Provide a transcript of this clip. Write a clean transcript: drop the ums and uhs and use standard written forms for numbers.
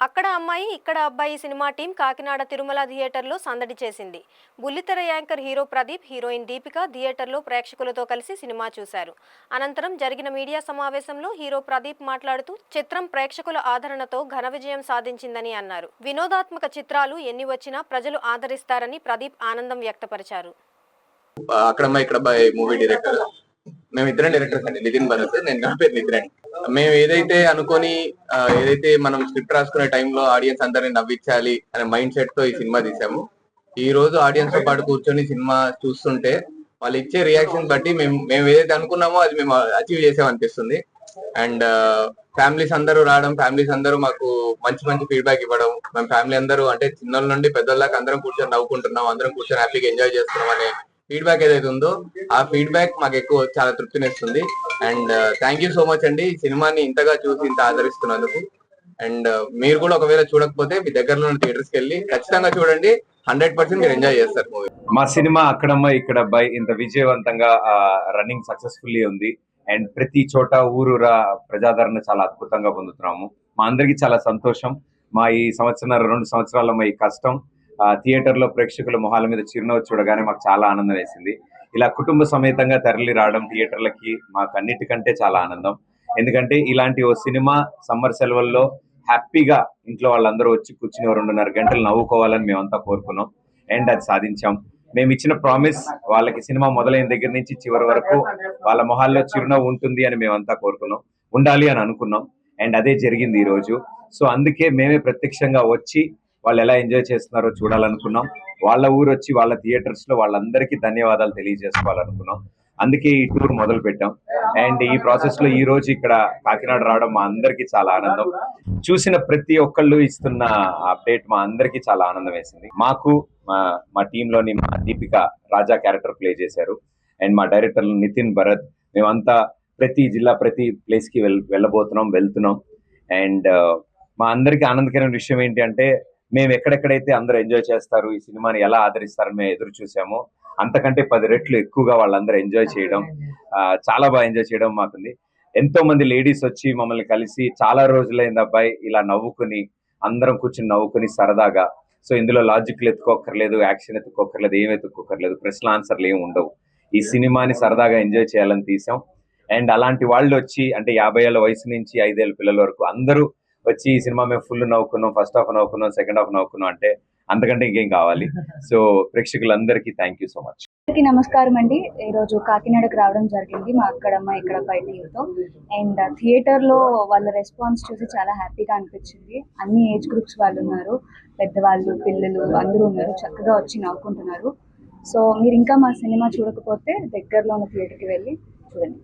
అక్కడ అమ్మాయి ఇక్కడ అబ్బాయి సినిమా టీం కాకినాడ తిరుమల థియేటర్లో సందడి చేసింది. బుల్లితెర anchor hero Pradeep, heroine Deepika థియేటర్లో ప్రేక్షకులతో కలిసి సినిమా చూశారు. అనంతరం జరిగిన మీడియా సమావేశంలో హీరో ప్రదీప్ మాట్లాడుతూ చిత్రం ప్రేక్షకుల ఆదరణతో ఘన విజయం సాధించిందని అన్నారు. వినోదాత్మక చిత్రాలు ఎన్ని వచ్చినా ప్రజలు ఆదరిస్తారని ప్రదీప్ ఆనందం వ్యక్తపరిచారు. మేమిద్దరం డైరెక్టర్స్ అండి. నితిన్ భరత్, నేను నా పేరు నితిన్. మేము ఏదైతే అనుకొని ఏదైతే మనం స్క్రిప్ట్ రాసుకునే టైంలో ఆడియన్స్ అందరిని నవ్వించాలి అనే మైండ్ సెట్ తో ఈ సినిమా తీసాము. ఈ రోజు ఆడియన్స్ తో పాటు కూర్చొని సినిమా చూస్తుంటే వాళ్ళు ఇచ్చే రియాక్షన్ బట్టి మేము ఏదైతే అనుకున్నామో అది మేము అచీవ్ చేసామనిపిస్తుంది. అండ్ ఫ్యామిలీస్ అందరూ రావడం, ఫ్యామిలీస్ అందరూ మాకు మంచి మంచి ఫీడ్బ్యాక్ ఇవ్వడం, మేము ఫ్యామిలీ అందరూ అంటే చిన్నల నుండి పెద్దల దాకా అందరం కూర్చొని నవ్వుకుంటున్నాం, అందరం కూర్చొని హ్యాపీగా ఎంజాయ్ చేస్తున్నాం అనే ఫీడ్బ్యాక్ ఏదైతే ఉందో ఆ ఫీడ్బ్యాక్ మాకు ఎక్కువ చాలా తృప్తినిస్తుంది. And thank you so much అండి ఈ సినిమాని ఇంతగా చూసి ఇంత ఆదరిస్తున్నందుకు. అండ్ మీరు కూడా ఒకవేళ చూడకపోతే మీ దగ్గరలో ఉన్న థియేటర్స్ కి వెళ్ళి ఖచ్చితంగా చూడండి. 100% మీరు ఎంజాయ్ చేస్తారు మూవీ. మా సినిమా అక్కడమ్మ ఇక్కడ అబ్బాయి ఇంత విజయవంతంగా రన్నింగ్ సక్సెస్ఫుల్లీ ఉంది. అండ్ ప్రతి చోట ఊరూరా ప్రజాదరణ చాలా అద్భుతంగా పొందుతున్నాము. మా అందరికి చాలా సంతోషం. మా ఈ సంవత్సరం 2 సంవత్సరాల మా ఈ కష్టం థియేటర్ లో ప్రేక్షకుల మొహాల మీద చిరునవ్వు చూడగానే మాకు చాలా ఆనందం వేసింది. ఇలా కుటుంబ సమేతంగా తరలి రావడం థియేటర్లకి మాకు అన్నిటికంటే చాలా ఆనందం. ఎందుకంటే ఇలాంటి ఓ సినిమా సమ్మర్ సెలవుల్లో హ్యాపీగా ఇంట్లో వాళ్ళందరూ వచ్చి కూర్చుని 2.5 గంటలు నవ్వుకోవాలని మేమంతా కోరుకున్నాం. అండ్ అది సాధించాం. మేము ఇచ్చిన ప్రామిస్ వాళ్ళకి సినిమా మొదలైన దగ్గర నుంచి చివరి వరకు వాళ్ళ మొహాల్లో చిరునవ్వు ఉంటుంది అని మేమంతా కోరుకున్నాం, ఉండాలి అని అనుకున్నాం. అండ్ అదే జరిగింది ఈ రోజు. సో అందుకే మేమే ప్రత్యక్షంగా వచ్చి వాళ్ళు ఎలా ఎంజాయ్ చేస్తున్నారో చూడాలనుకున్నాం. వాళ్ళ ఊరు వచ్చి వాళ్ళ థియేటర్స్ లో వాళ్ళందరికీ ధన్యవాదాలు తెలియజేసుకోవాలనుకున్నాం. అందుకే ఈ టూర్ మొదలు పెట్టాం. అండ్ ఈ ప్రాసెస్ లో ఈ రోజు ఇక్కడ కాకినాడ రావడం మా అందరికి చాలా ఆనందం. చూసిన ప్రతి ఒక్కళ్ళు ఇస్తున్న అప్డేట్ మా అందరికి చాలా ఆనందం వేసింది. మాకు మా టీంలోని మా దీపిక రాజా క్యారెక్టర్ ప్లే చేశారు. అండ్ మా డైరెక్టర్ నితిన్ భరత్. మేమంతా ప్రతి జిల్లా ప్రతి ప్లేస్ కి వెళ్తున్నాం. అండ్ మా అందరికి ఆనందకరమైన విషయం ఏంటి అంటే మేము ఎక్కడెక్కడైతే అందరూ ఎంజాయ్ చేస్తారు, ఈ సినిమాని ఎలా ఆదరిస్తారని మేము ఎదురు చూసామో అంతకంటే 10 రెట్లు ఎక్కువగా వాళ్ళందరూ ఎంజాయ్ చేయడం, చాలా బాగా ఎంజాయ్ చేయడం మాకుంది. ఎంతో మంది లేడీస్ వచ్చి మమ్మల్ని కలిసి చాలా రోజులైంది అబ్బాయి ఇలా నవ్వుకుని అందరం కూర్చుని నవ్వుకుని సరదాగా. సో ఇందులో లాజిక్లు ఎత్తుకోకర్లేదు, యాక్షన్ ఎత్తుకోకర్లేదు, ఏం ఎత్తుకోకర్లేదు, ప్రశ్నల ఆన్సర్లు ఏమి ఉండవు. ఈ సినిమాని సరదాగా ఎంజాయ్ చేయాలని తీసాం. అండ్ అలాంటి వాళ్ళు వచ్చి అంటే 50 ఏళ్ళ వయసు నుంచి 5 ఏళ్ళ పిల్లల వరకు అందరూ వచ్చి ఈ సినిమా మేము ఫుల్ నవ్వుకున్నాం, ఫస్ట్ హాఫ్ నవ్వుకున్నాం, సెకండ్ హాఫ్ నవ్వుకున్నాం అంటే అంతకంటే ఇంకేం కావాలి. సో ప్రేక్షకులందరికీ థ్యాంక్ యూ సో మచ్. నమస్కారం అండి. ఈరోజు కాకినాడకు రావడం జరిగింది మా అక్కడమ్మ ఇక్కడ అబ్బాయి టీంతో. అండ్ థియేటర్లో వాళ్ళ రెస్పాన్స్ చూసి చాలా హ్యాపీగా అనిపించింది. అన్ని ఏజ్ గ్రూప్స్ వాళ్ళు ఉన్నారు, పెద్దవాళ్ళు, పిల్లలు అందరూ ఉన్నారు, చక్కగా వచ్చి నవ్వుకుంటున్నారు. సో మీరు ఇంకా మా సినిమా చూడకపోతే దగ్గరలో ఉన్న థియేటర్కి వెళ్ళి చూడండి.